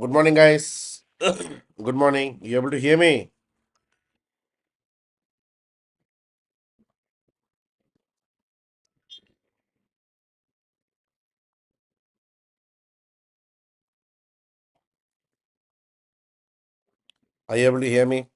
Good morning, guys. Good morning. You able to hear me? Are you able to hear me?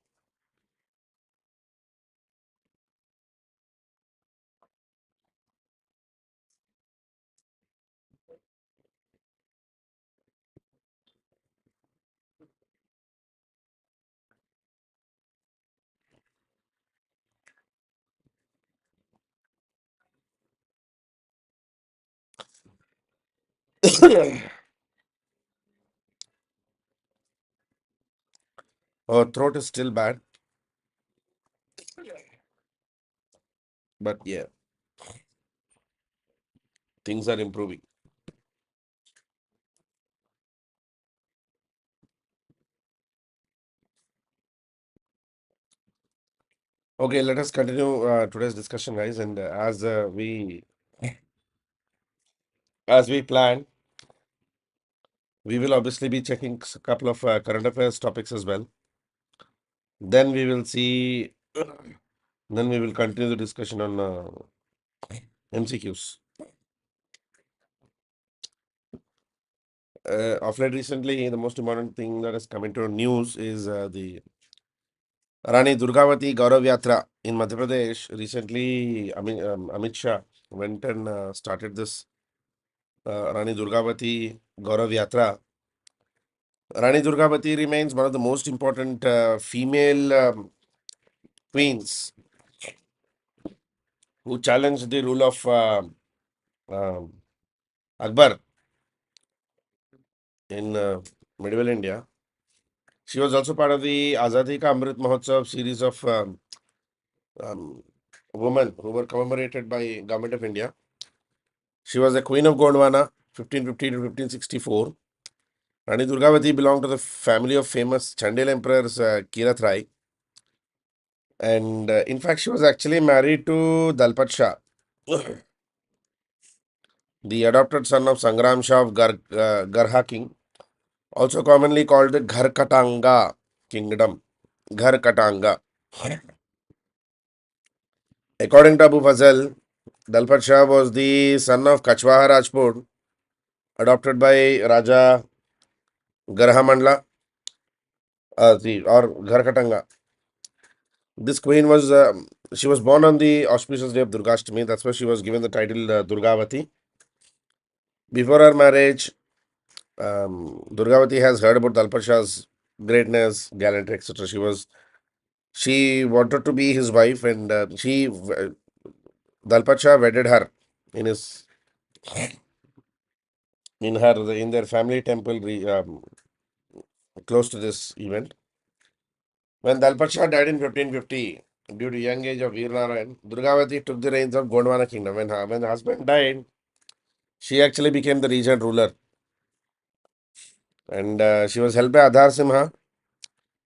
Oh, throat is still bad, but yeah, things are improving. Okay, let us continue today's discussion, guys. And as we planned, we will obviously be checking a couple of current affairs topics as well. Then we will see. Then we will continue the discussion on MCQs. Of late, recently, the most important thing that has come into news is the Rani Durgavati Gaurav Yatra in Madhya Pradesh. Recently, Amit Shah went and started this Rani Durgavati Gaurav Yatra. Rani Durgavati remains one of the most important female queens who challenged the rule of um Akbar in medieval India. She was also part of the Azadi Ka Amrit Mahotsav series of um, women who were commemorated by Government of India. She was the Queen of Gondwana, 1550 to 1564. Rani Durgavati belonged to the family of famous Chandel emperors Kirat Rai. And in fact, she was actually married to Dalpat Shah, the adopted son of Sangram Shah of Garha King, also commonly called the Gharkatanga Kingdom. Gharkatanga. According to Abu Fazal, Dalpat Shah was the son of Kachwaha Rajput, adopted by Raja Garha Mandla, or Gharkatanga. This queen was she was born on the auspicious day of Durgashtami. That's why she was given the title Durgavati. Before her marriage, Durgavati has heard about Dalpat Shah's greatness, gallantry, etc. She wanted to be his wife, and Dalpat Shah wedded her in his in their family temple close to this event. When Dalpat Shah died in 1550, due to young age of Veer Narayan, Durgavati took the reins of Gondwana kingdom. When the husband died, she actually became the regent ruler, and she was helped by Adhar Simha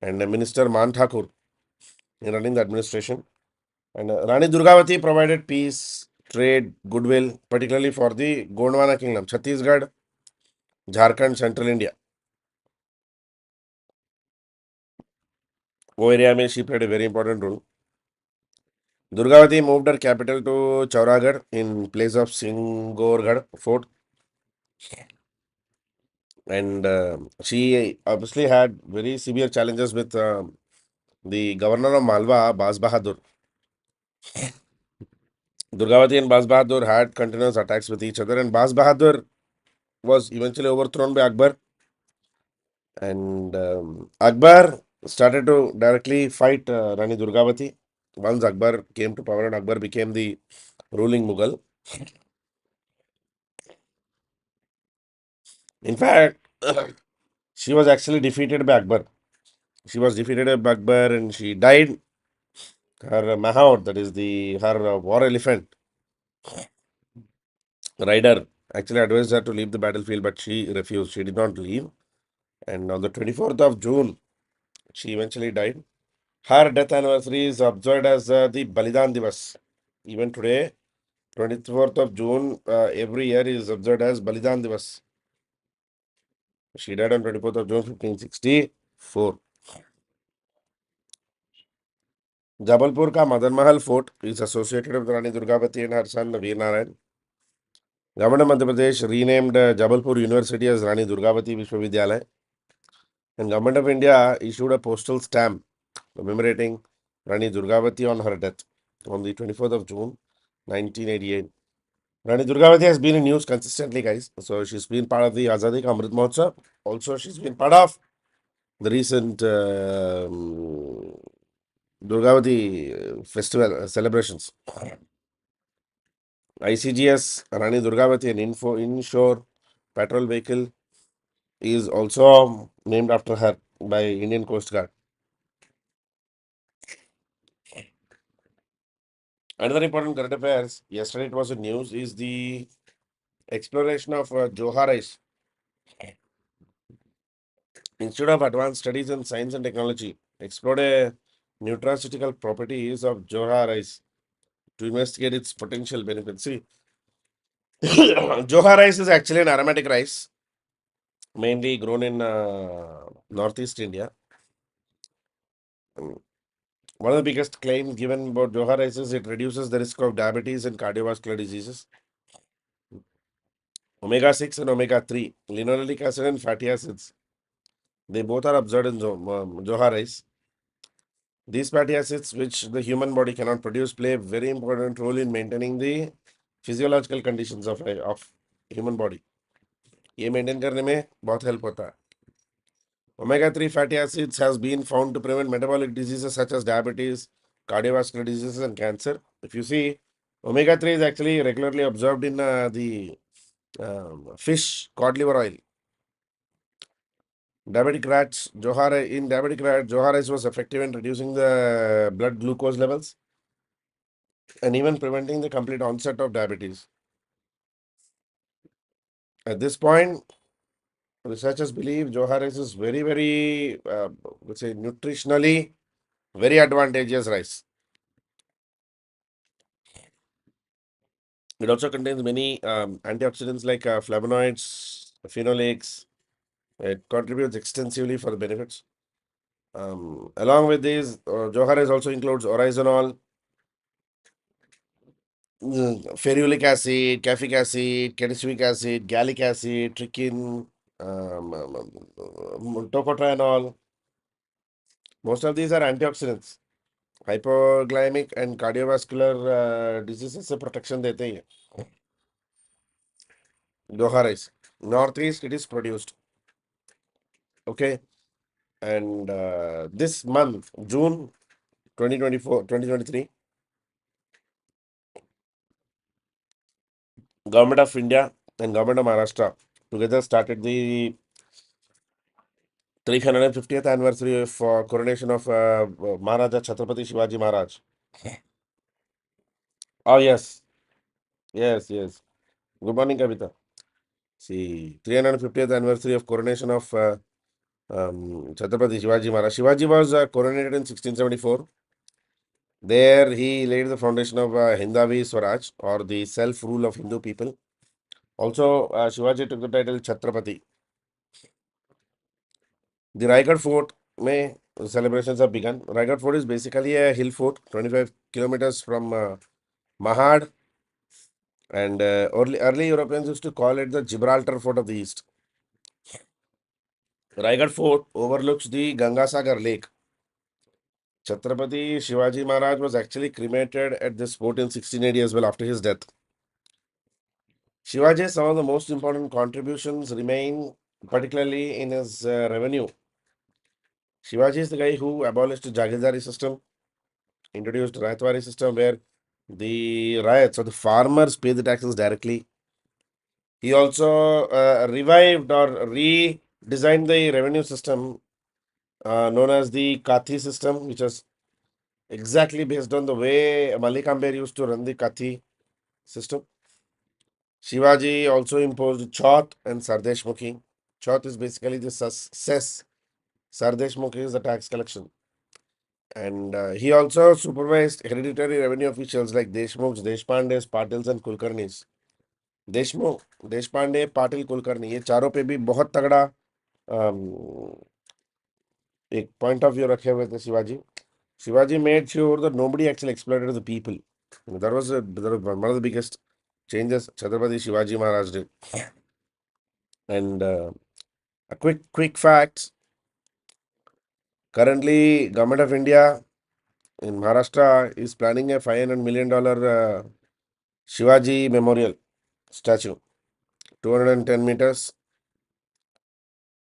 and Minister Man Thakur in running the administration. And Rani Durgavati provided peace, trade, goodwill, particularly for the Gondwana kingdom, Chhattisgarh, Jharkhand, Central India. वो area में she played a very important role. Durgavati moved her capital to Chauragarh in place of Singorgarh fort, and she obviously had very severe challenges with the governor of Malwa, Baz Bahadur. Durgavati and Baz Bahadur had continuous attacks with each other, and Baz Bahadur was eventually overthrown by Akbar. And Akbar started to directly fight Rani Durgavati. Once Akbar came to power and Akbar became the ruling Mughal. In fact, she was actually defeated by Akbar. She was defeated by Akbar and she died. Her Mahaut, that is her war elephant rider, actually advised her to leave the battlefield, but she refused. She did not leave. And on the 24th of June, she eventually died. Her death anniversary is observed as the Balidan Divas. Even today, 24th of June, every year is observed as Balidan Divas. She died on 24th of June 1564. Jabalpur ka Madan Mahal Fort is associated with Rani Durgavati and her son Veer Narayan. Government of Madhya Pradesh renamed Jabalpur University as Rani Durgavati Vishwavidyalaya. And Government of India issued a postal stamp commemorating Rani Durgavati on her death on the 24th of June 1988. Rani Durgavati has been in news consistently, guys. So she's been part of the Azadi Ka Amrit Mahotsav. Also, she's been part of the recent Durgavati festival celebrations. ICGS Rani Durgavati, an inshore patrol vehicle, is also named after her by Indian Coast Guard. Another important current affairs, yesterday it was in news, is the exploration of Johar Ice. Institute of Advanced Studies in Science and Technology explored a nutraceutical properties of Johar rice to investigate its potential benefits. See, Johar rice is actually an aromatic rice, mainly grown in northeast India. One of the biggest claims given about Johar rice is it reduces the risk of diabetes and cardiovascular diseases. Omega 6 and omega 3, linoleic acid and fatty acids, they both are observed in Johar rice. These fatty acids, which the human body cannot produce, play a very important role in maintaining the physiological conditions of human body. ये maintain करने में बहुत help होता है. Omega-3 fatty acids has been found to prevent metabolic diseases such as diabetes, cardiovascular diseases, and cancer. If you see, omega-3 is actually regularly observed in the fish cod liver oil. Diabetic rats, in diabetic rat, Johar rice was effective in reducing the blood glucose levels and even preventing the complete onset of diabetes. At this point, researchers believe Johar rice is very, let's say, nutritionally very advantageous rice. It also contains many antioxidants like flavonoids, phenolates. It contributes extensively for the benefits. Along with these, Johar rice also includes oryzanol, ferulic acid, caffeic acid, catechimic acid, gallic acid, trypsin, tocotrienol. Most of these are antioxidants. Hypoglycemic and cardiovascular diseases से protection देते हैं. Johar rice. Northeast it is produced. Okay. And this month, June 2023, Government of India and Government of Maharashtra together started the 350th anniversary of coronation of Maharaja Chhatrapati Shivaji Maharaj. Oh, yes. Yes, yes. Good morning, Kavita. See, 350th anniversary of coronation of Chhatrapati Shivaji Maharaj. Shivaji was coronated in 1674. There, he laid the foundation of Hindavi Swaraj, or the self-rule of Hindu people. Also, Shivaji took the title Chhatrapati. The Raigad Fort may celebrations have begun. Raigad Fort is basically a hill fort, 25 kilometers from Mahad, and early Europeans used to call it the Gibraltar Fort of the East. Raigad Fort overlooks the Gangasagar Lake. Chhatrapati Shivaji Maharaj was actually cremated at this fort in 1680 as well after his death. Shivaji, some of the most important contributions remain, particularly in his revenue. Shivaji is the guy who abolished the Jagirdari system, introduced Raitwari system where the riots or the farmers pay the taxes directly. He also revived or redesigned the revenue system known as the Kathi system, which was exactly based on the way Malik Amber used to run the Kathi system. Shivaji also imposed Chauth and Sardeshmukhi. Chauth is basically the cess. Sardeshmukhi is the tax collection. And he also supervised hereditary revenue officials like Deshmukhs, Deshpandes, Patils and Kulkarnis. Deshmukh, Deshpande, Patil, Kulkarni, ये चारों पे भी बहुत तगड़ा एक point of view रखे हुए थे Shivaji. Shivaji made sure that nobody actually exploited the people. That was one of the biggest changes Chhatrapati Shivaji Maharaj did. And a quick facts. Currently, Government of India in Maharashtra is planning a $500 million Shivaji Memorial statue. 210 meters.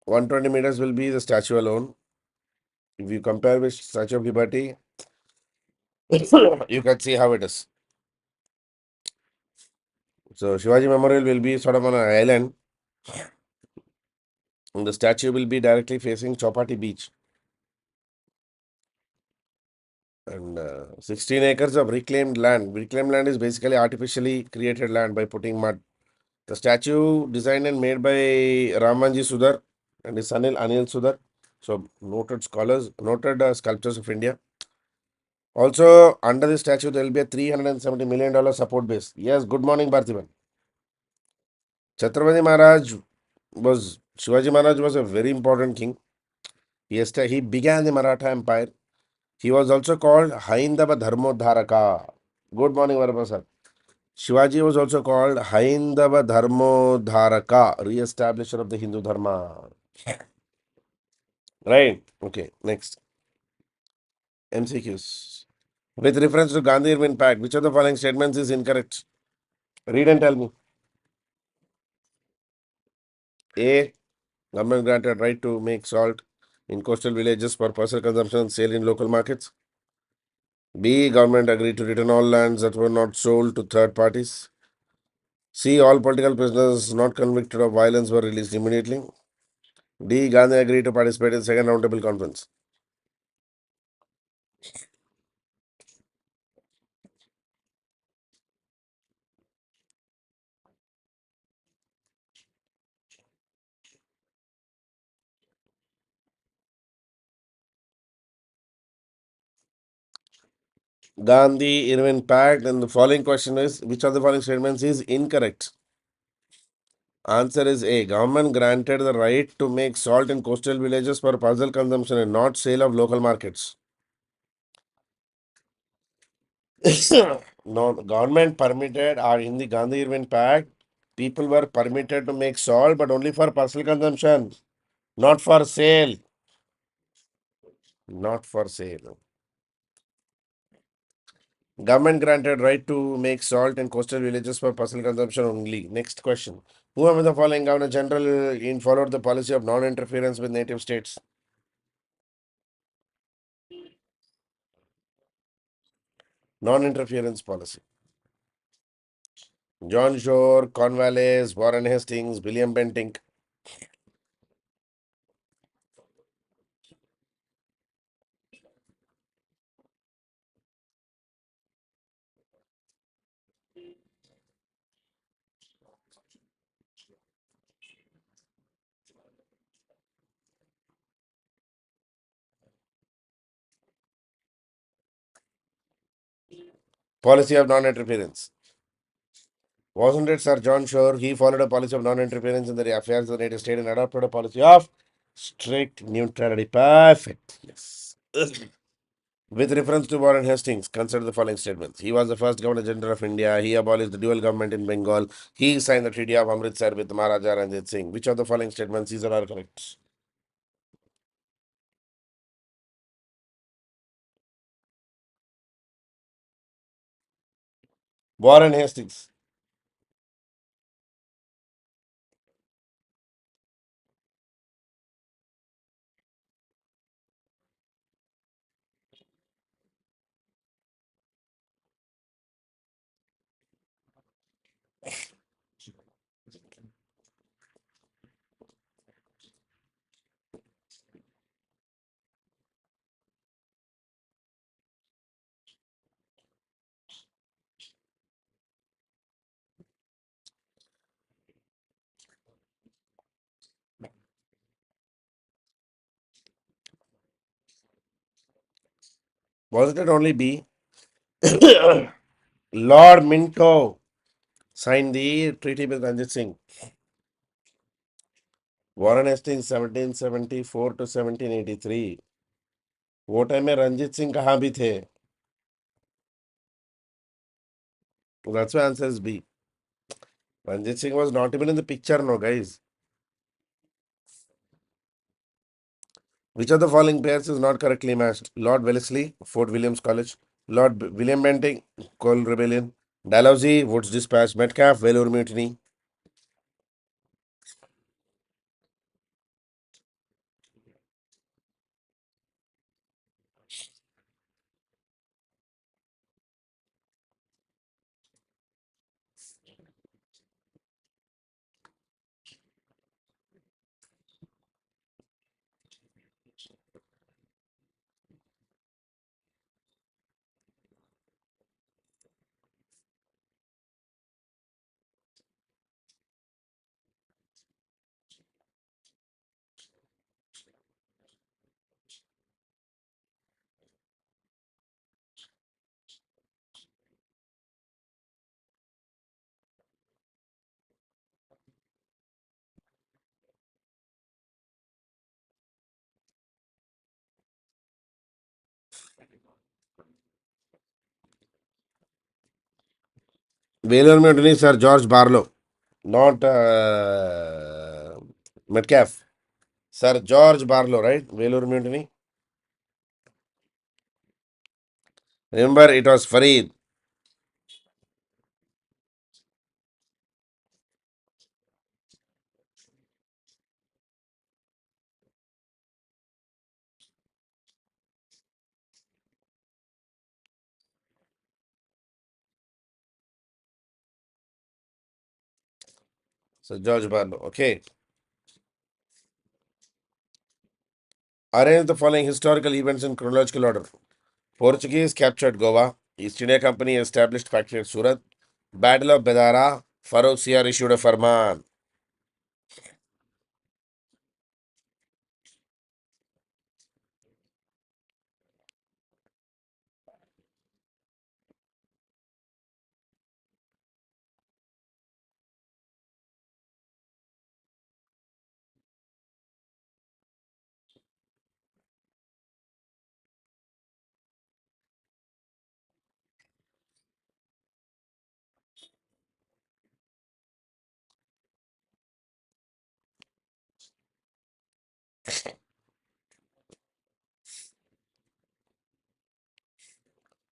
120 meters will be the statue alone. If you compare with Statue of Liberty, you can see how it is. So Shivaji Memorial will be sort of on an island, and the statue will be directly facing Chowpatty Beach. And 16 acres of reclaimed land. Reclaimed land is basically artificially created land by putting mud. The statue designed and made by Ramanji Sudar and his son Anil Sudar. So noted scholars, noted sculptors of India. Also, under the statue, there will be a $370 million support base. Yes, good morning, Bhartiman. Chhatrapati Maharaj Shivaji Maharaj was a very important king. He began the Maratha Empire. He was also called Haindava Dharmodharaka. Good morning, Varaprasad. Shivaji was also called Haindava Dharmodharaka, re-establisher of the Hindu Dharma. Right? Okay, next. MCQs. With reference to Gandhi Irwin Pact, which of the following statements is incorrect? Read and tell me. A. Government granted right to make salt in coastal villages for personal consumption and sale in local markets. B. Government agreed to return all lands that were not sold to third parties. C. All political prisoners not convicted of violence were released immediately. D. Gandhi agreed to participate in the second roundtable conference. Gandhi Irwin Pact, and the following question is, which of the following statements is incorrect? Answer is A. Government granted the right to make salt in coastal villages for personal consumption and not sale of local markets. No, government permitted, or in the Gandhi Irwin Pact, people were permitted to make salt, but only for personal consumption, not for sale. Not for sale. Government granted right to make salt in coastal villages for personal consumption only. Next question. Who among the following Governor General in followed the policy of non-interference with native states? Non-interference policy. John Shore, Cornwallis, Warren Hastings, William Bentinck. Policy of non-interference. Wasn't it Sir John Shore? He followed a policy of non-interference in the affairs of the native state and adopted a policy of strict neutrality. Perfect. Yes. With reference to Warren Hastings, consider the following statements. He was the first Governor General of India. He abolished the dual government in Bengal. He signed the Treaty of Amritsar with Maharaja Ranjit Singh. Which of the following statements these are correct? Warren Hastings. Wasn't it only B? Lord Minto signed the treaty with Ranjit Singh. Warren Hastings 1774 to 1783. वो time में रंजीत सिंह कहाँ भी थे? That's why answer is B. Ranjit Singh was not even in the picture, no, guys. Which of the following pairs is not correctly matched? Lord Wellesley, Fort Williams College. Lord William Bentinck, Cole Rebellion. Dalhousie, Woods Dispatch. Metcalfe, Velour Mutiny. Velour Mutiny, Sir George Barlow. Not Metcalfe. Sir George Barlow, right? Velour Mutiny. Remember, it was Farid. Sir George Barlow. Okay. Arrange the following historical events in chronological order. Portuguese captured Goa. East India Company established factory at Surat. Battle of Bedara. Farooq Siyar issued a farman.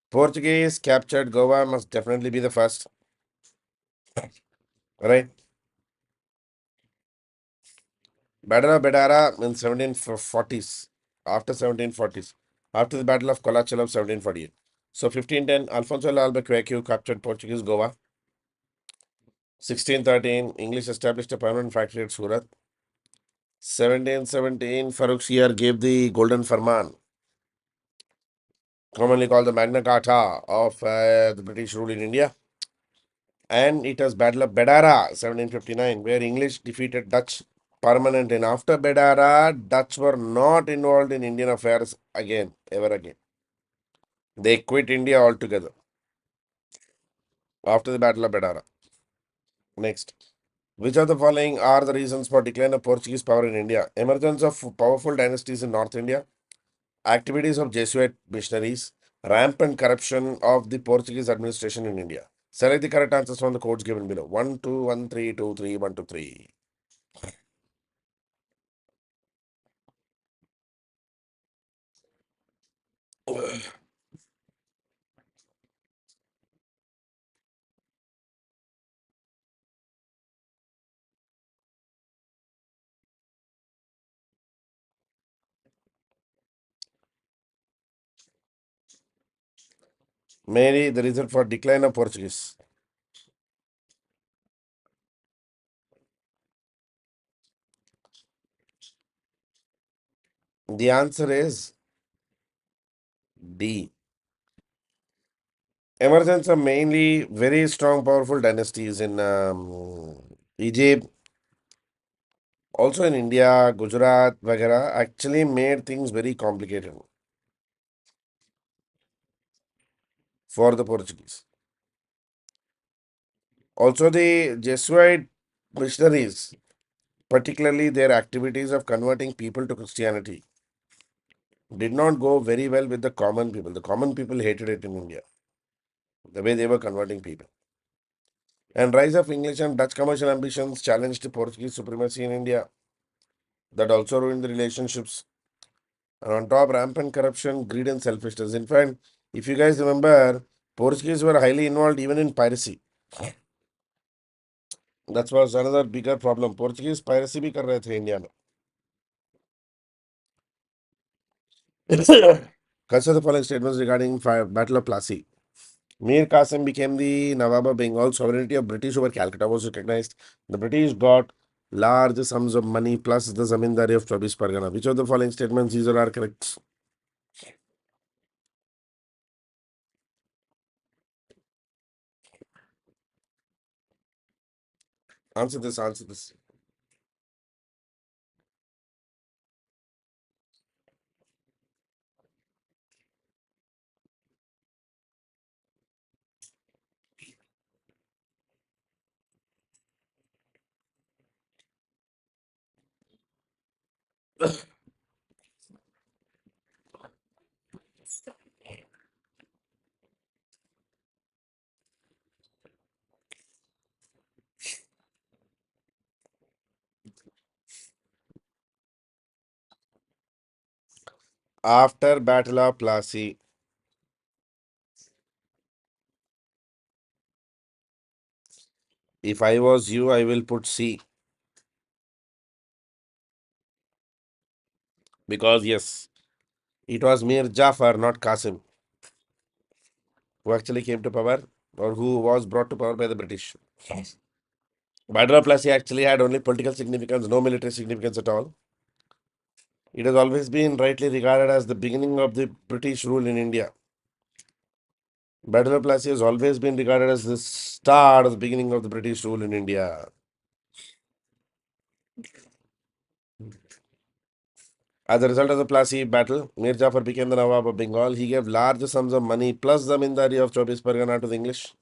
Portuguese captured Goa must definitely be the first. Right? Battle of Bedara in 1740s. After 1740s. After the Battle of Colachal of 1748. So 1510, Alfonso el Albuquerque captured Portuguese Goa. 1613, English established a permanent factory at Surat. 1717, Farooq Siyar gave the Golden Farman, commonly called the Magna Carta of the British rule in India. And it was Battle of Bedara, 1759, where English defeated Dutch permanent. And after Bedara, Dutch were not involved in Indian affairs again, ever again. They quit India altogether after the Battle of Bedara. Next. Which of the following are the reasons for decline of Portuguese power in India? Emergence of powerful dynasties in North India, activities of Jesuit missionaries, rampant corruption of the Portuguese administration in India. Select the correct answers from the codes given below. 1, 2, 1, 3, 2, 3, 1, 2, 3. Mainly the reason for decline of Portuguese. The answer is D. Emergence of mainly very strong, powerful dynasties in Egypt, also in India, Gujarat, Vagara, actually made things very complicated for the Portuguese. Also, the Jesuit missionaries particularly their activities of converting people to Christianity, did not go very well with the common people. The common people hated it in India, the way they were converting people. And rise of English and Dutch commercial ambitions challenged Portuguese supremacy in India. That also ruined the relationships. And on top, rampant corruption, greed, and selfishness. In fact, if you guys remember, Portuguese were highly involved even in piracy. That was another bigger problem. Portuguese piracy भी कर रहे थे India में. Consider the following statements regarding Battle of Plassey. Mir Qasim became the Nawab of Bengal. Sovereignty of British over Calcutta was recognized. The British got large sums of money plus the zamindari of Chobis Pargana. Which of the following statements these are correct? Answer this, answer this. After Battle of Plassey, if I was you, I will put C. Because yes, it was Mir Jafar, not Qasim, who actually came to power or who was brought to power by the British. Battle of Plassey actually had only political significance, no military significance at all. It has always been rightly regarded as the beginning of the British rule in India. Battle of Plassey has always been regarded as the start of the beginning of the British rule in India. As a result of the Plassey battle, Mir Jafar became the Nawab of Bengal. He gave large sums of money plus zamindari of Chobis Pargana to the English.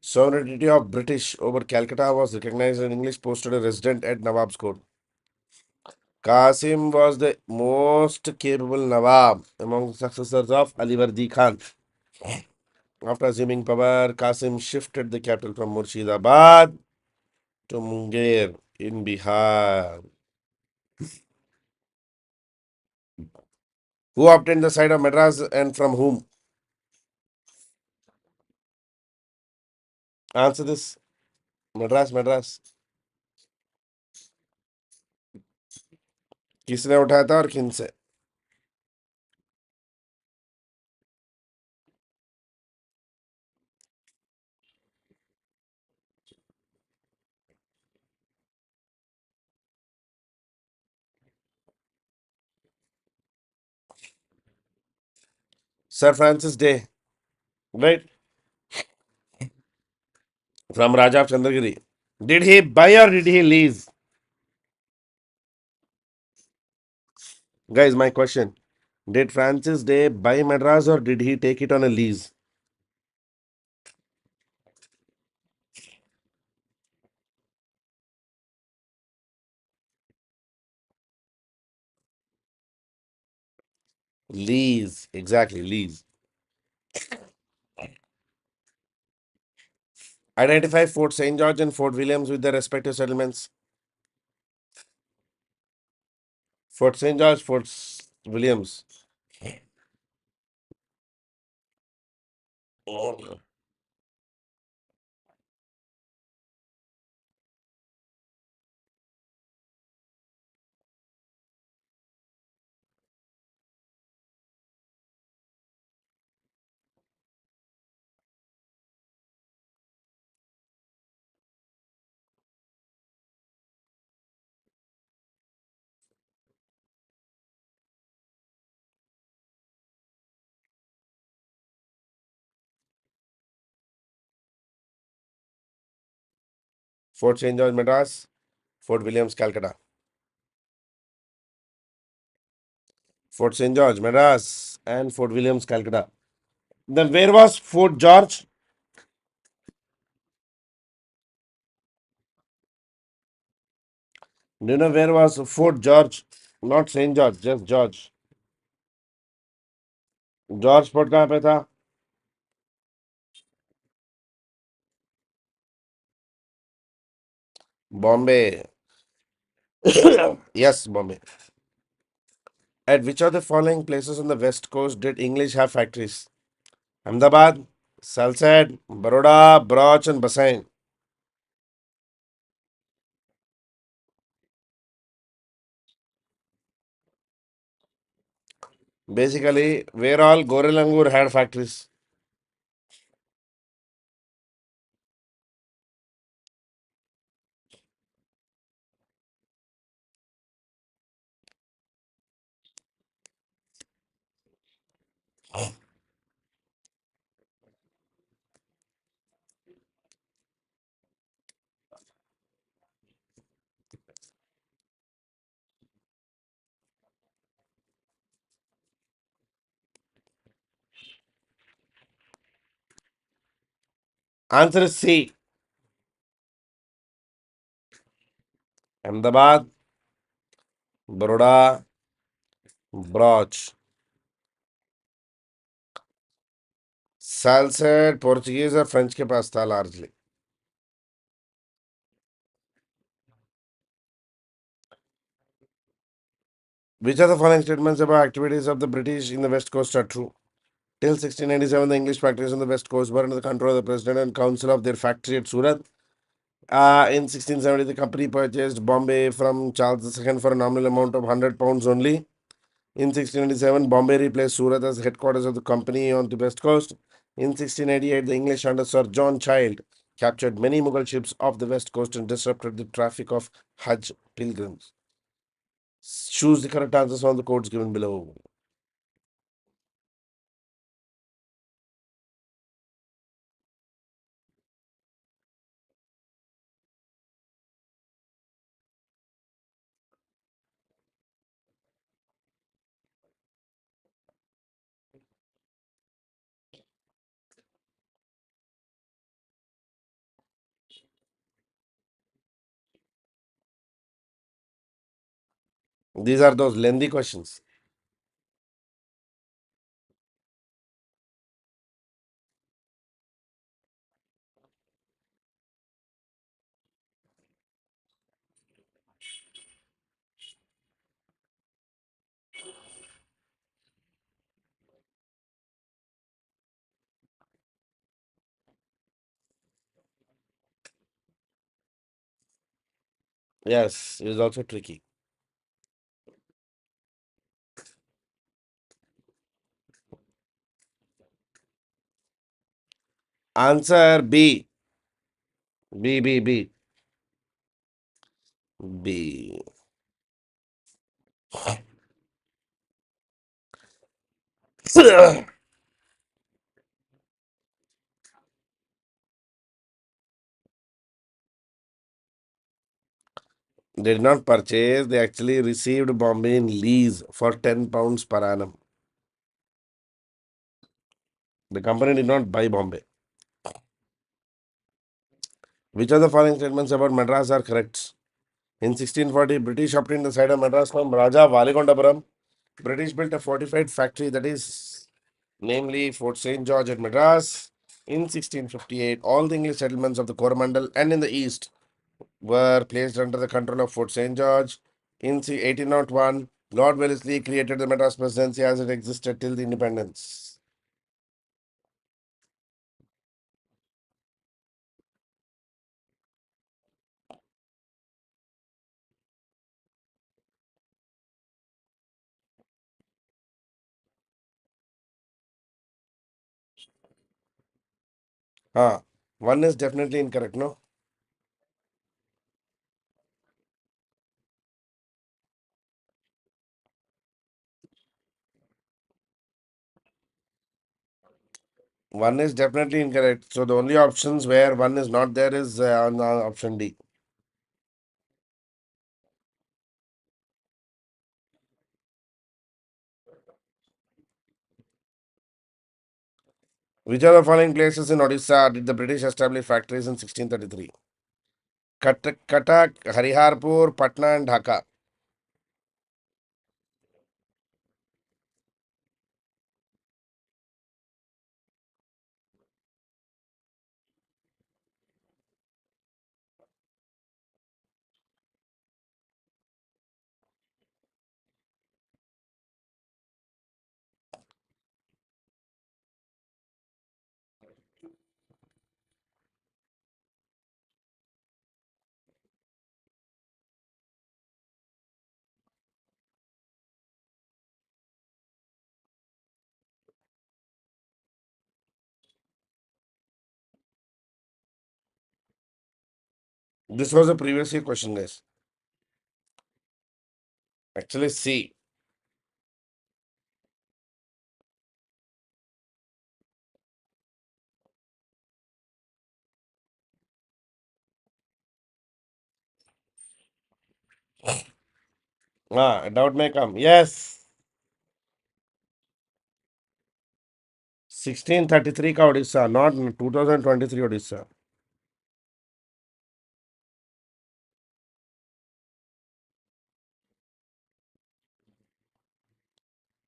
Sovereignty of British over Calcutta was recognized and English posted a resident at Nawab's court. Qasim was the most capable Nawab among the successors of Alivardi Khan. After assuming power, Qasim shifted the capital from Murshidabad to Munger in Bihar. Who obtained the side of Madras and from whom? Answer this. Madras, Madras. किसने उठाया था और किन से? Sir Francis Day, right? From Raja of Chandragiri. Did he buy or did he lease? Guys, my question. Did Francis Day buy Madras or did he take it on a lease? Lease. Exactly, lease. Identify Fort St. George and Fort Williams with their respective settlements. Fort St. George, Williams. Fort St. George, Madras. Fort Williams, Calcutta. Fort St. George, Madras, and Fort Williams, Calcutta. Then where was Fort George? Do you know where was Fort George? Not Saint George, just George. George fort कहाँ पे था? Bombay. Yes, Bombay. At which of the following places on the west coast did English have factories? Ahmedabad, Salsad, Baroda, Broch, and Bassein. Basically, where all Gorelangur had factories. Answer is C. Ahmedabad, Baroda, Broch. Salsad, Portuguese और French के पास था largely. Which of the following statements about activities of the British in the West Coast are true? Till 1697, the English factories on the West Coast were under the control of the President and Council of their factory at Surat. In 1670, the company purchased Bombay from Charles II for a nominal amount of £100 only. In 1697, Bombay replaced Surat as headquarters of the company on the West Coast. In 1688, the English under Sir John Child captured many Mughal ships off the West Coast and disrupted the traffic of Hajj pilgrims. Choose the correct answers on the codes given below. These are those lengthy questions. Yes, it is also tricky. Answer B. B, B, B. B. They did not purchase, they actually received Bombay in lease for £10 per annum. The company did not buy Bombay. Which of the following statements about Madras are correct? In 1640, British obtained the site of Madras from Raja Valikondapuram. British built a fortified factory that is namely Fort St. George at Madras. In 1658, all the English settlements of the Coromandel and in the east were placed under the control of Fort St. George. In 1801, Lord Wellesley created the Madras Presidency as it existed till the independence. One is definitely incorrect, no? One is definitely incorrect. So the only options where one is not there is on option D. Which of the following places in Odisha did the British establish factories in 1633? Cuttack, Hariharpur, Patna, and Dhaka. This was a previous year question, guys. Actually, C. Doubt may come. Yes. 1633 का Odisha, not 2023 Odisha.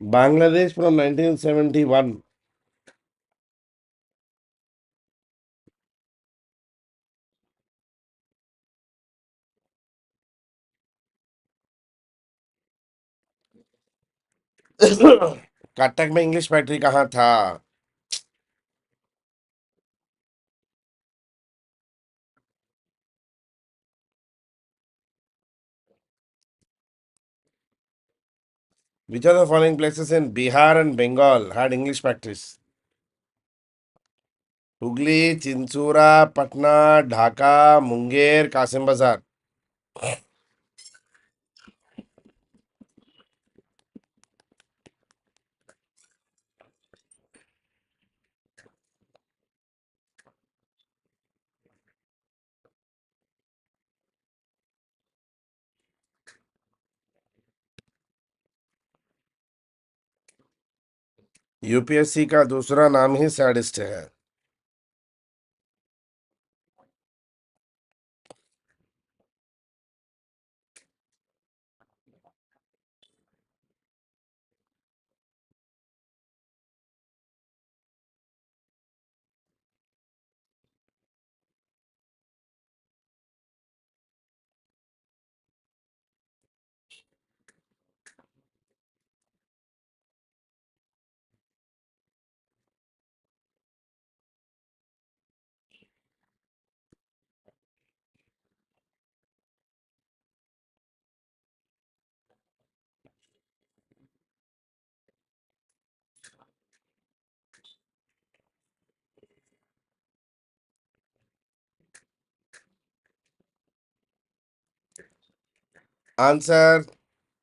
Bangladesh from 1971. Cuttack में English factory कहाँ था? Which of the following places in Bihar and Bengal had English factories? Hooghly, चिंचोरा, Patna, Dhaka, Munger, Qasim बाजार. UPSC का दूसरा नाम ही sadist है. Answer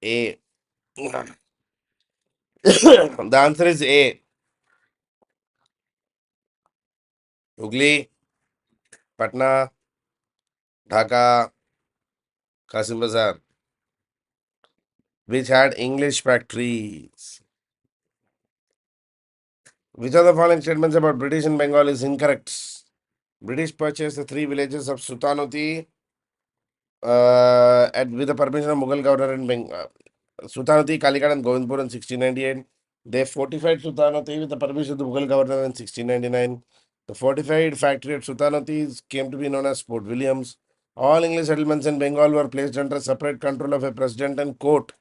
A. The answer is A. Hooghly, Patna, Dhaka, Kasim Bazar, which had English factories. Which of the following statements about British in Bengal is incorrect? British purchased the three villages of Sultanati with the permission of Mughal governor in Bengal. Sultanati, Kalighat, and Govindpur in 1698. They fortified Sultanati with the permission of the Mughal governor in 1699. The fortified factory at Sultanati came to be known as Fort Williams. All English settlements in Bengal were placed under separate control of a president and court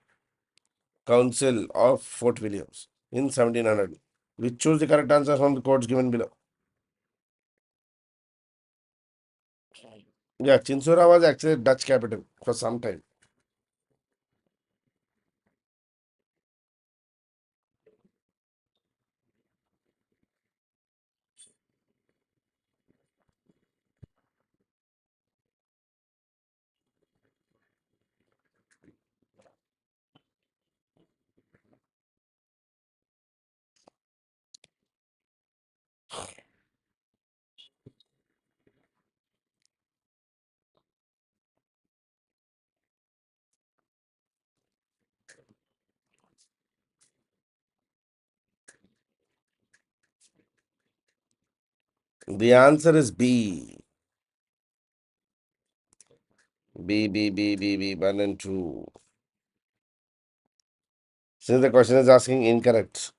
council of Fort Williams in 1700. We choose the correct answer from the codes given below. Yeah, Chinsura was actually Dutch capital for some time. The answer is B. B, 1 and 2. Since the question is asking incorrect.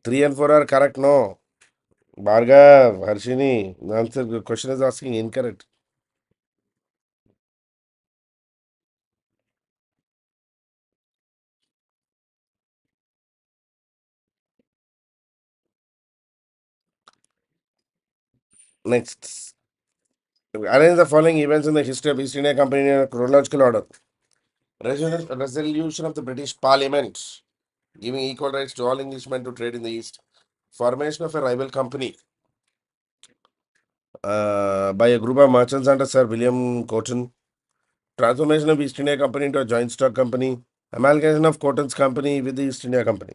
3 and 4 are correct, no. Bhargav, Harshini, the answer, the question is asking incorrect. Next. Arrange the following events in the history of East India Company in a chronological order. Resolution of the British Parliament, giving equal rights to all Englishmen to trade in the East. Formation of a rival company by a group of merchants under Sir William Cotton. Transformation of East India Company into a joint stock company. Amalgamation of Cotton's company with the East India Company.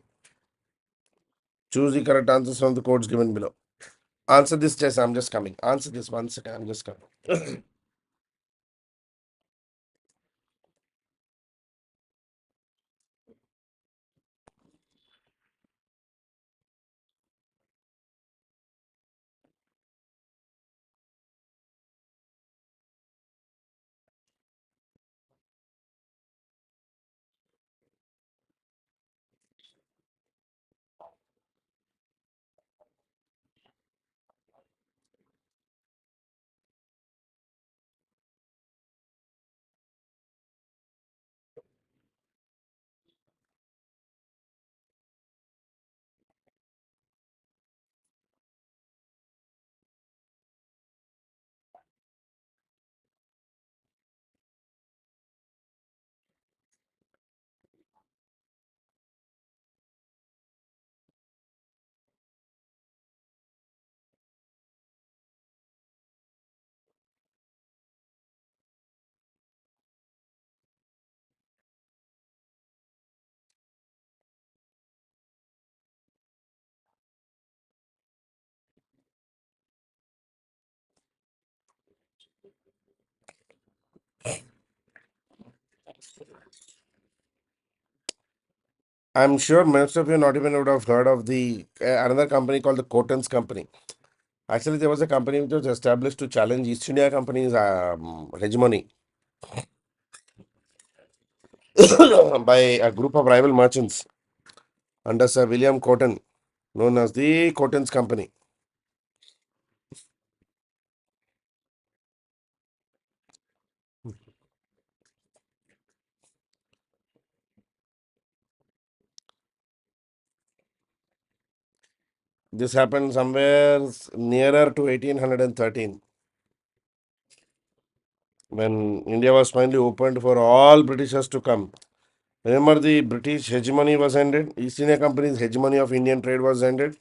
Choose the correct answers from the codes given below. Answer this, Jess. I'm just coming. Answer this 1 second. I'm just coming. I'm sure most of you not even would have heard of the another company called the Cotton's Company. Actually, there was a company which was established to challenge East India Company's hegemony by a group of rival merchants under Sir William Cotton, known as the Cotton's Company. This happened somewhere nearer to 1813 when India was finally opened for all Britishers to come. Remember, the British hegemony was ended, East India Company's hegemony of Indian trade was ended.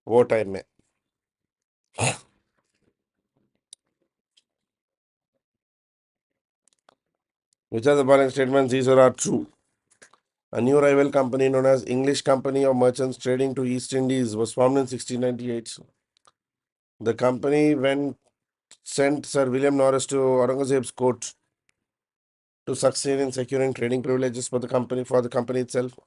वो time में which are the following statements? These are true. A new rival company known as English Company of Merchants Trading to East Indies was formed in 1698. The company sent Sir William Norris to Aurangzeb's court to succeed in securing trading privileges for the company itself.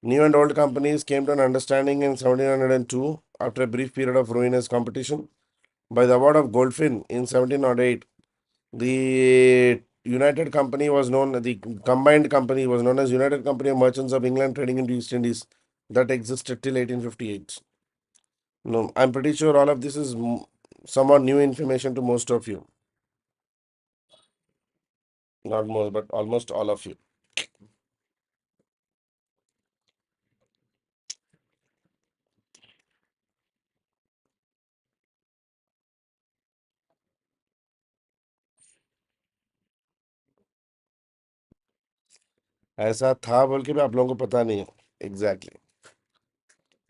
New and old companies came to an understanding in 1702 after a brief period of ruinous competition. By the award of Goldfin in 1708, the the combined company was known as United Company of Merchants of England trading into East Indies that existed till 1858. No, I'm pretty sure all of this is somewhat new information to most of you. Not most, but almost all of you. ऐसा था बोल के भी आप लोगों को पता नहीं है. Exactly.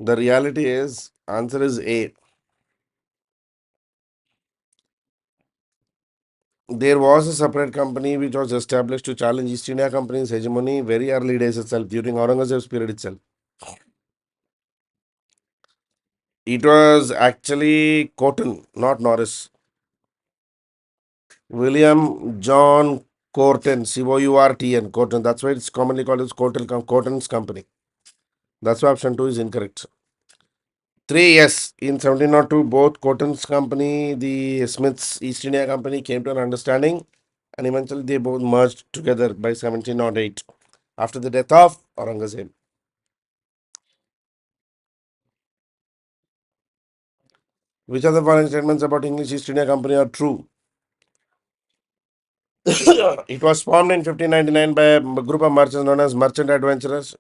The reality is, answer is A. There was a separate company which was established to challenge East India Company's hegemony very early days itself, during Aurangzeb's period itself. It was actually Cotton, not Norris. William John Corton, Courtn, Corton. That's why it's commonly called as Cotton's Company. That's why option 2 is incorrect. Three, yes. In 1702, both Cotton's company, the Smith's East India Company came to an understanding and eventually they both merged together by 1708 after the death of Aurangzeb. Which of the following statements about English East India Company are true? It was formed in 1599 by a group of merchants known as merchant adventurers.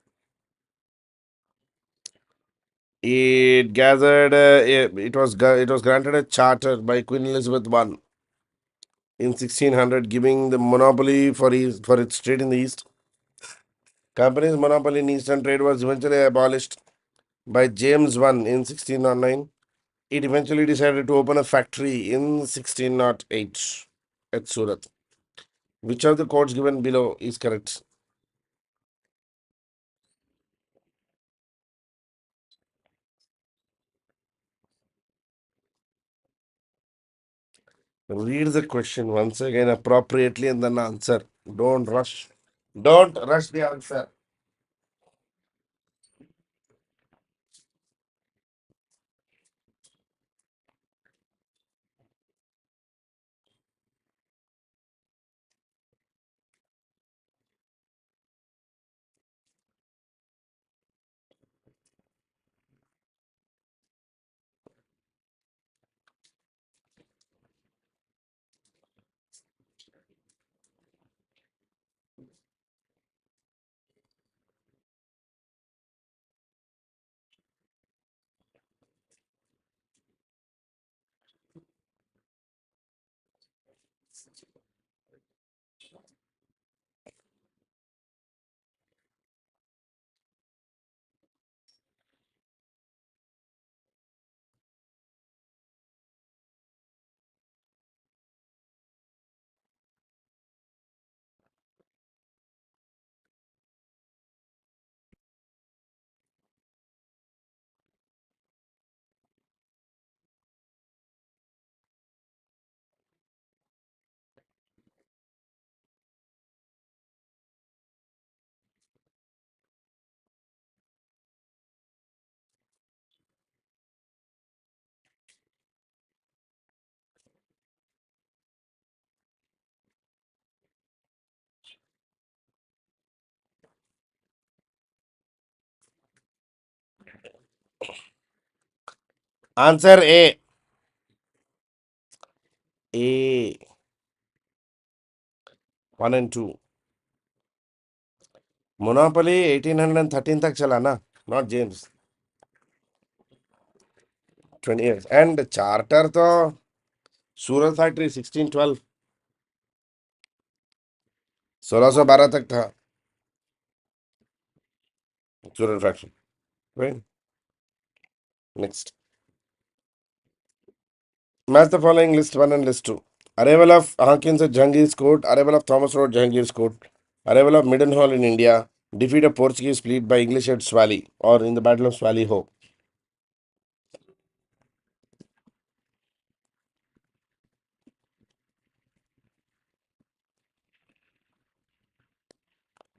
It gathered. It was granted a charter by Queen Elizabeth I in 1600, giving the monopoly for its trade in the East. Company's monopoly in Eastern trade was eventually abolished by James I in 1609. It eventually decided to open a factory in 1608 at Surat. Which of the quotes given below is correct? Read the question once again appropriately and then answer. Don't rush. Don't rush the answer. Answer A. A. 1 and 2. Monopoly 1813 तक चला ना, not James. 20 years. And charter तो सूरत factory 1612 1612 तक था सूरत factory. Right? Next. Match the following list 1 and list 2. Arrival of Hawkins at Jahangir's court. Arrival of Thomas Road, Jahangir's court. Arrival of Midenhall in India. Defeat of Portuguese fleet by English at Swally or in the Battle of Swally Ho.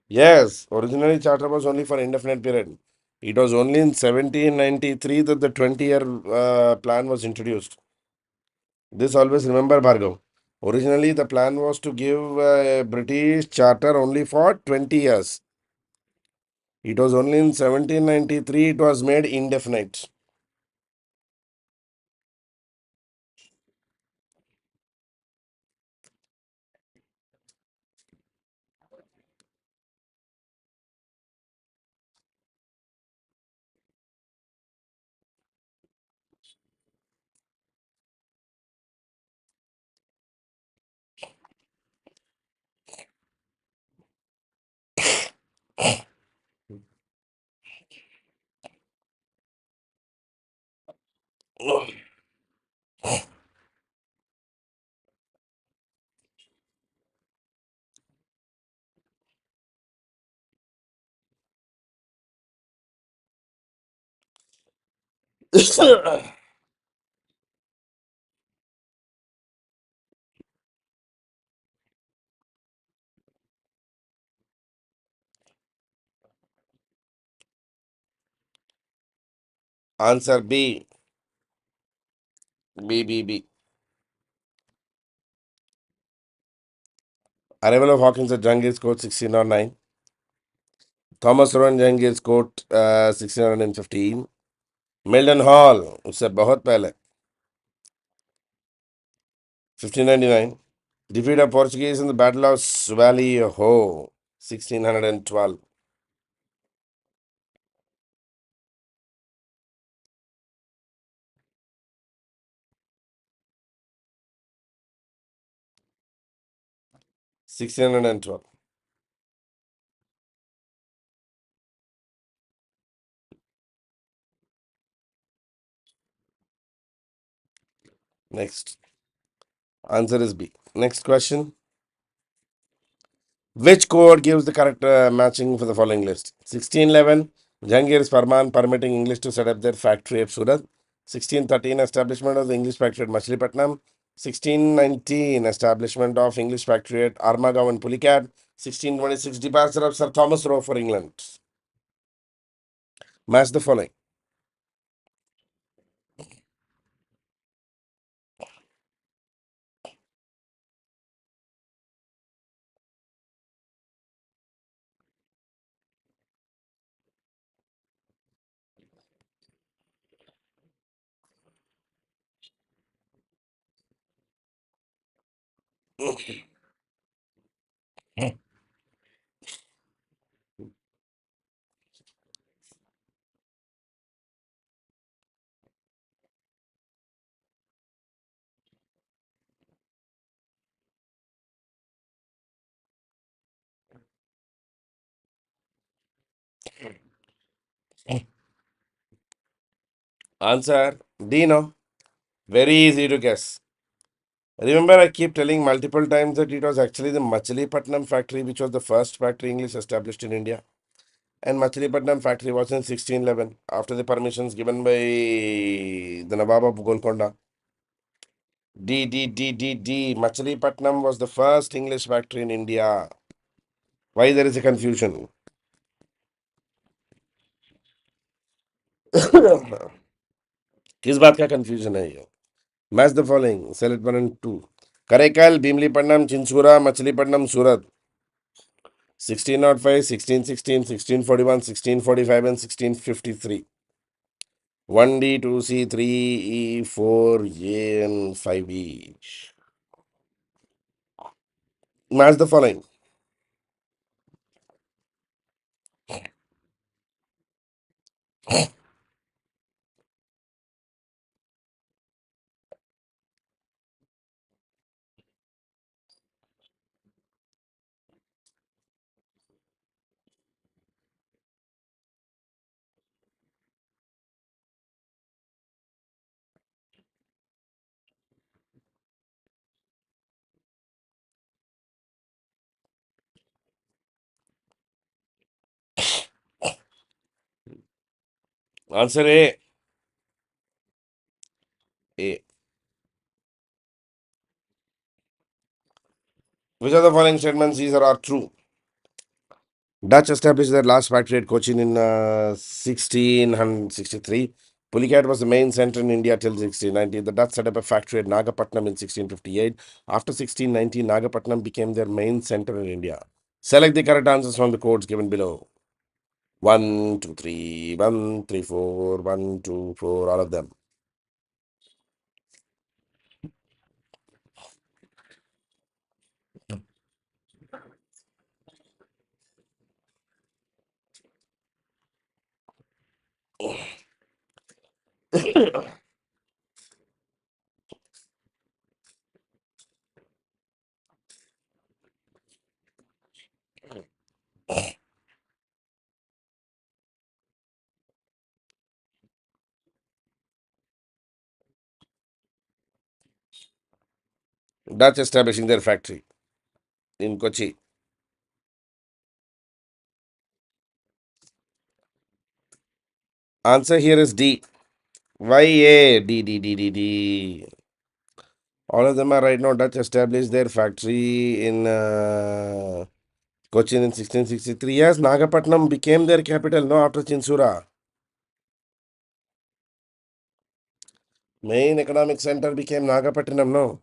Yes, originally charter was only for indefinite period. It was only in 1793 that the 20-year plan was introduced. This always remember, Bhargav. Originally, the plan was to give a British charter only for 20 years. It was only in 1793 it was made indefinite. Answer B. B, B, B. Arrival of Hawkins at Jahangir scored 1609. Thomas Rowan Jahangir scored 1615. Milton Hall, उससे बहुत पहले 1599. Defeat of Portuguese in the Battle of Ho, 1612. 1612. Next. Answer is B. Next question. Which code gives the correct matching for the following list? 1611, Jahangir's Farman permitting English to set up their factory at Surat. 1613, establishment of the English factory at Machilipatnam. 1619, establishment of English factory at Armagaon and Pulicat. 1626, departure of Sir Thomas Roe for England. Match the following. Answer D, no. Very easy to guess. Remember, I keep telling multiple times that it was actually the Machilipatnam factory which was the first factory English established in India. And Machilipatnam factory was in 1611 after the permissions given by the Nawab of Golconda. D, D, D, D, D. Machilipatnam was the first English factory in India. Why there is a confusion? किस बात का confusion है ये? Match the following. Select 1 and 2. Karaikal, Bimlipatnam, Chinsura, Machilipatnam, Surat. 1605, 1616, 1641, 1645, and 1653. 1D, 2C, 3E, 4A, and 5E. Match the following. Answer A. A. Which of the following statements these are true? Dutch established their last factory at Cochin in 1663. Pulicat was the main center in India till 1690. The Dutch set up a factory at Nagapatnam in 1658. After 1690, Nagapatnam became their main center in India. Select the correct answers from the codes given below. 1, 2, 3, 1, 3, 4, 1, 2, 4, all of them. Dutch establishing their factory in Kochi. Answer here is D. Why A? D, D, D, D, D. All of them are right now. Dutch established their factory in Cochin in 1663. Yes, Nagapatnam became their capital, no, after Chinsura. Main economic center became Nagapattinam, no?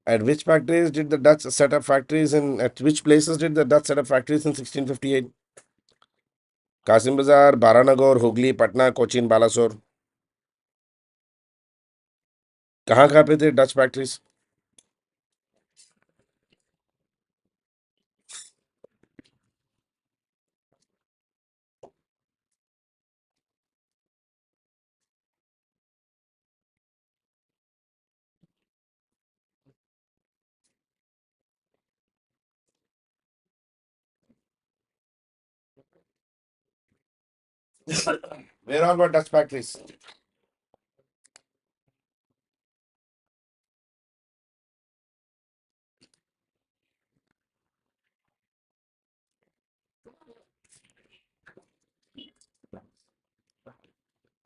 At which factories did the Dutch set up factories in, at which places did the Dutch set up factories in 1658? Kasim Bazar, Baranagor, Hooghly, Patna, Cochin, Balasore. कहाँ कहाँ पे थे Dutch factories? Where all were Dutch factories?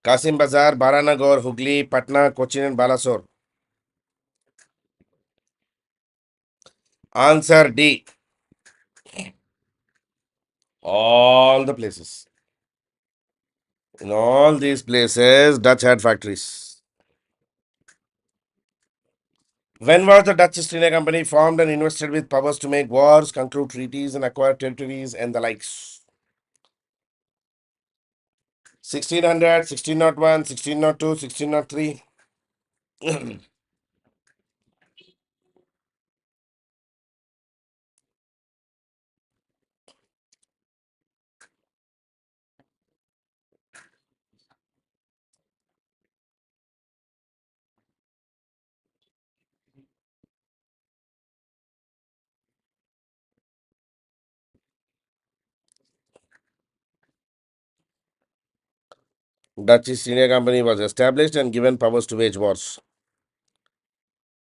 Kasim Bazar, Baranagor, Hooghly, Patna, Cochin, and Balasore. Answer D. All the places. In all these places, Dutch had factories. When was the Dutch East India Company formed and invested with powers to make wars, conclude treaties, and acquire territories and the likes? 1600, 1601, 1602, 1603. Dutch East India Company was established and given powers to wage wars.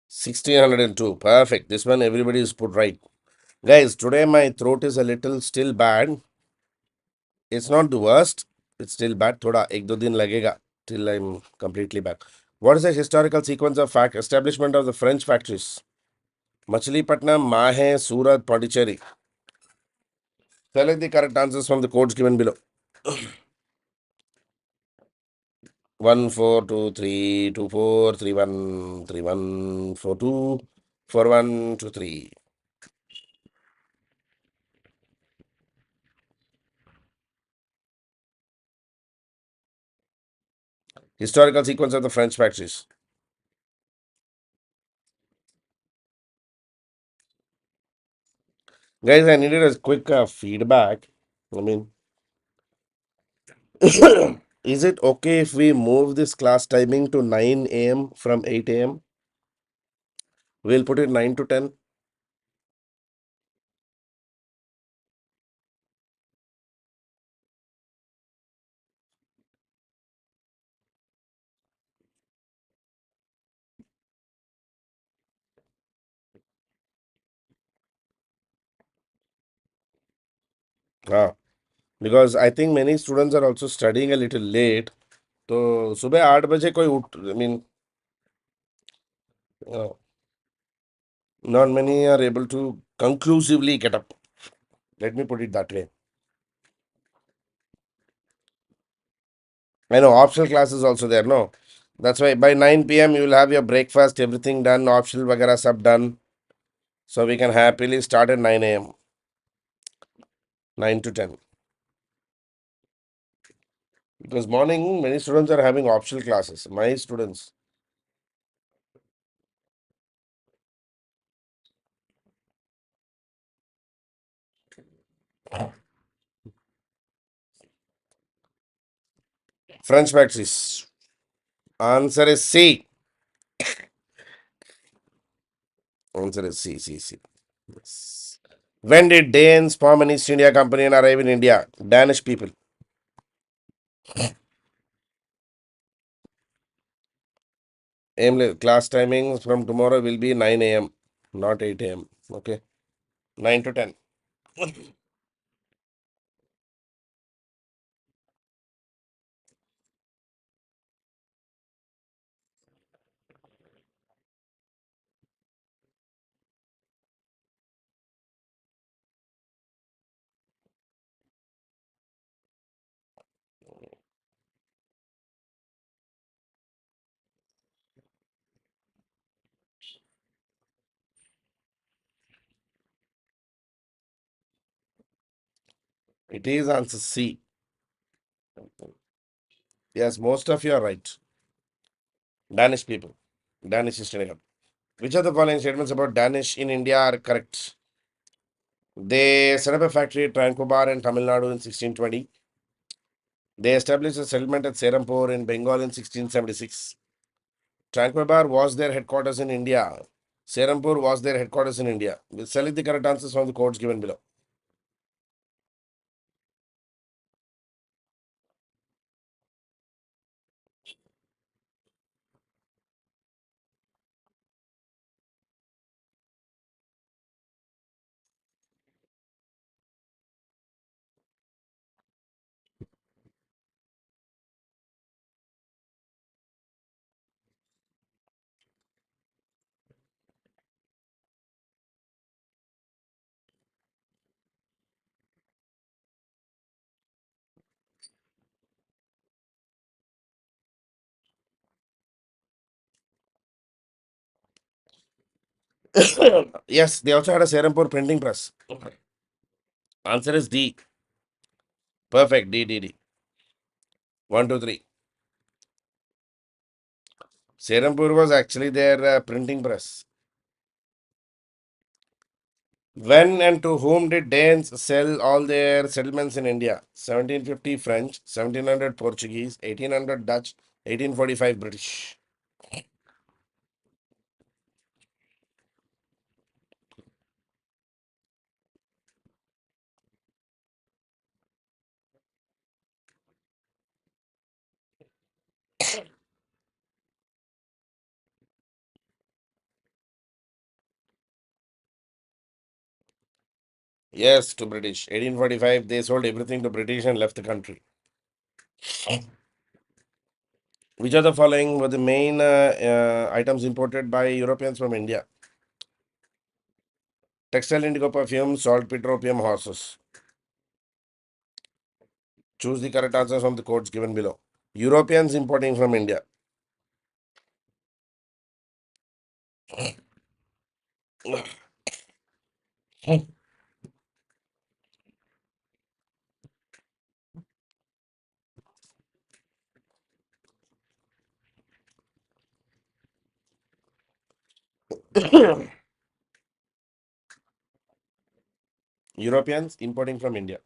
1602. Perfect. This one everybody is put right. Guys, today my throat is a little still bad. It's not the worst. It's still bad. Thoda ek do din lagega till I'm completely back. What is the historical sequence of fact establishment of the French factories? Machilipatnam, Mahe, Surat, Pondicherry. Select the correct answers from the codes given below. 1423243131424123. Historical sequence of the French factories. Guys, I needed a quick feedback. I mean, is it okay if we move this class timing to 9 a.m. from 8 a.m.? We'll put it 9 to 10. Ah, because I think many students are also studying a little late. तो सुबह 8 बजे कोई उठ, I mean, uh, not many are able to conclusively get up. Let me put it that way. I know optional class is also there, no? That's why by 9 p.m. you will have your breakfast, everything done, optional vagara sub done. So we can happily start at 9 a.m. 9 to 10. Because morning, many students are having optional classes. My students. French factories. Answer is C. Answer is C, C, C. Yes. When did Danes form an East India Company and arrive in India? Danish people. Class timings from tomorrow will be 9 a.m., not 8 a.m. Okay. 9 to 10. It is answer C. Yes, most of you are right. Danish people. Danish East India. Which of the following statements about Danish in India are correct? They set up a factory at Tranquebar in Tamil Nadu in 1620. They established a settlement at Serampore in Bengal in 1676. Tranquebar was their headquarters in India. Serampore was their headquarters in India. We'll select the correct answers from the codes given below. Yes, they also had a Serampore printing press. Answer is D. Perfect. D, D, D. 1, 2, 3. Serampore was actually their printing press. When and to whom did Danes sell all their settlements in India? 1750 French, 1700 Portuguese, 1800 Dutch, 1845 British. Yes, to British. 1845, they sold everything to British and left the country. Which of the following were the main items imported by Europeans from India? Textile indigo perfume, salt, opium, horses. Choose the correct answers from the codes given below. Europeans importing from India. Europeans importing from India.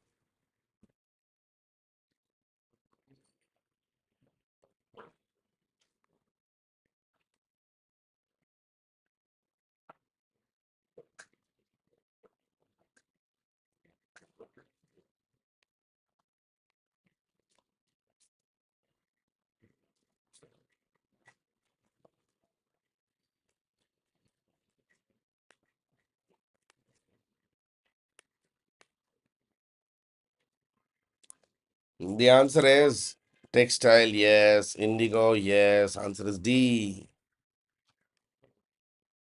The answer is textile, yes. Indigo, yes. Answer is D.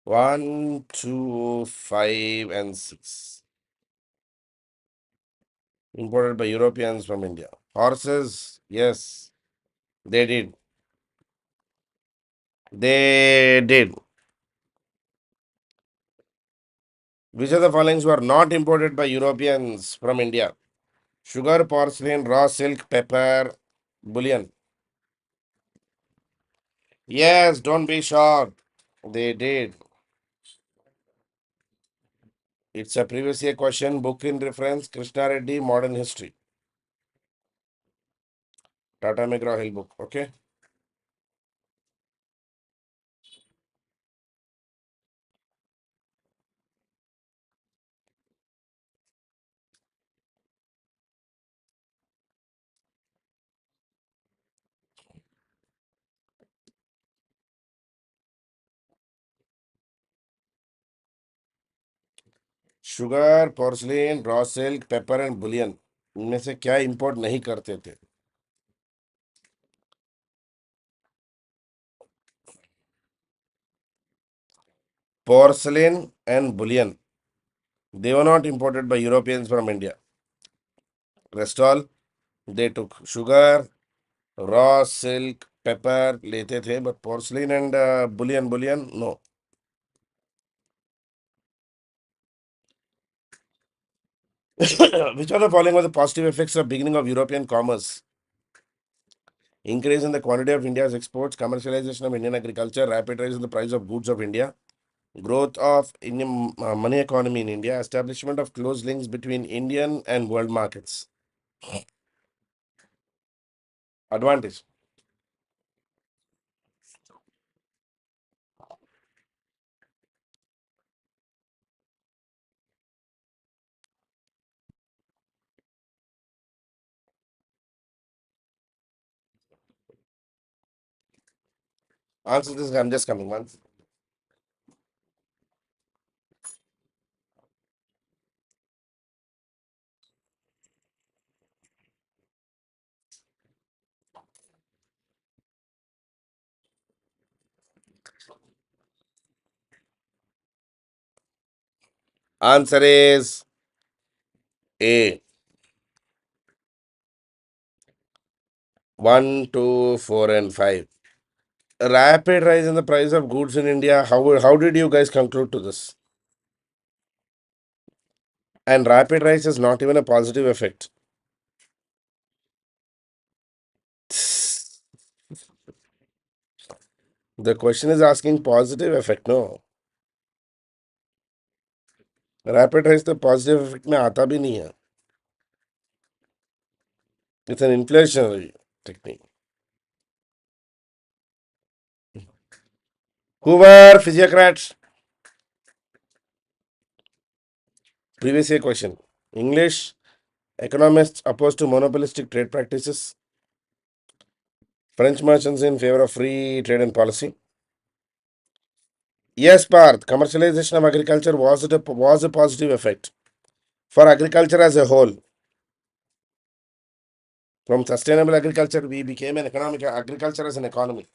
1, 2, 5, and 6. Imported by Europeans from India. Horses, yes. They did. They did. Which of the following were not imported by Europeans from India? Sugar, porcelain, raw silk, pepper, bullion. Yes, don't be shocked. They did. It's a previous year question, book in reference, Krishna Reddy, Modern History. Tata McGraw Hill book, okay? Sugar porcelain raw silk paper and Boolean इनमें से क्या import नहीं करते थे? Porcelain and bullion. They were not imported by Europeans from India. Rest all, they took sugar, raw silk, pepper लेते थे, but porcelain and bullion, no. Which of the following were the positive effects of beginning of European commerce? Increase in the quantity of India's exports, commercialization of Indian agriculture, rapid rise in the price of goods of India, growth of Indian money economy in India, establishment of close links between Indian and world markets. Advantage. Answer this. I'm just coming once. Answer is A. 1, 2, 4, and 5. Rapid rise in the price of goods in India. How did you guys conclude to this? And rapid rise is not even a positive effect. The question is asking positive effect, no? Rapid rise तो positive effect में आता भी नहीं है. It's an inflationary technique. Who were physiocrats? Previous year question. English economists opposed to monopolistic trade practices. French merchants in favor of free trade and policy. Yes, Parth. Commercialization of agriculture was a positive effect for agriculture as a whole. From sustainable agriculture, we became an economic agriculture as an economy.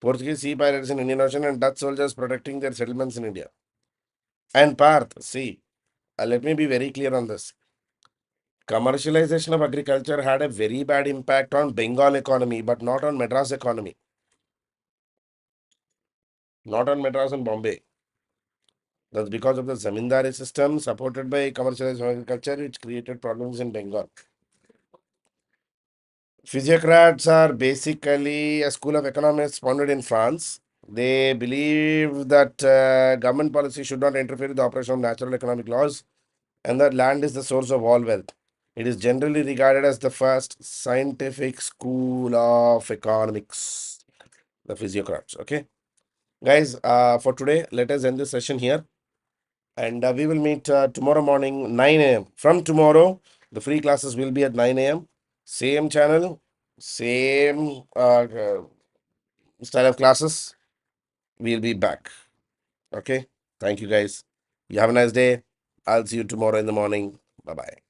Portuguese sea pirates in Indian Ocean and Dutch soldiers protecting their settlements in India. And Parth, see, let me be very clear on this. Commercialization of agriculture had a very bad impact on Bengal economy, but not on Madras economy. Not on Madras and Bombay. That's because of the zamindari system supported by commercialized agriculture, which created problems in Bengal. Physiocrats are basically a school of economists founded in France. They believe that government policy should not interfere with the operation of natural economic laws and that land is the source of all wealth. It is generally regarded as the first scientific school of economics, the physiocrats. Okay, guys, for today, let us end this session here and we will meet tomorrow morning 9 a.m. From tomorrow, the free classes will be at 9 a.m. Same channel, same style of classes. We'll be back. Okay. Thank you, guys. You have a nice day. I'll see you tomorrow in the morning. Bye bye.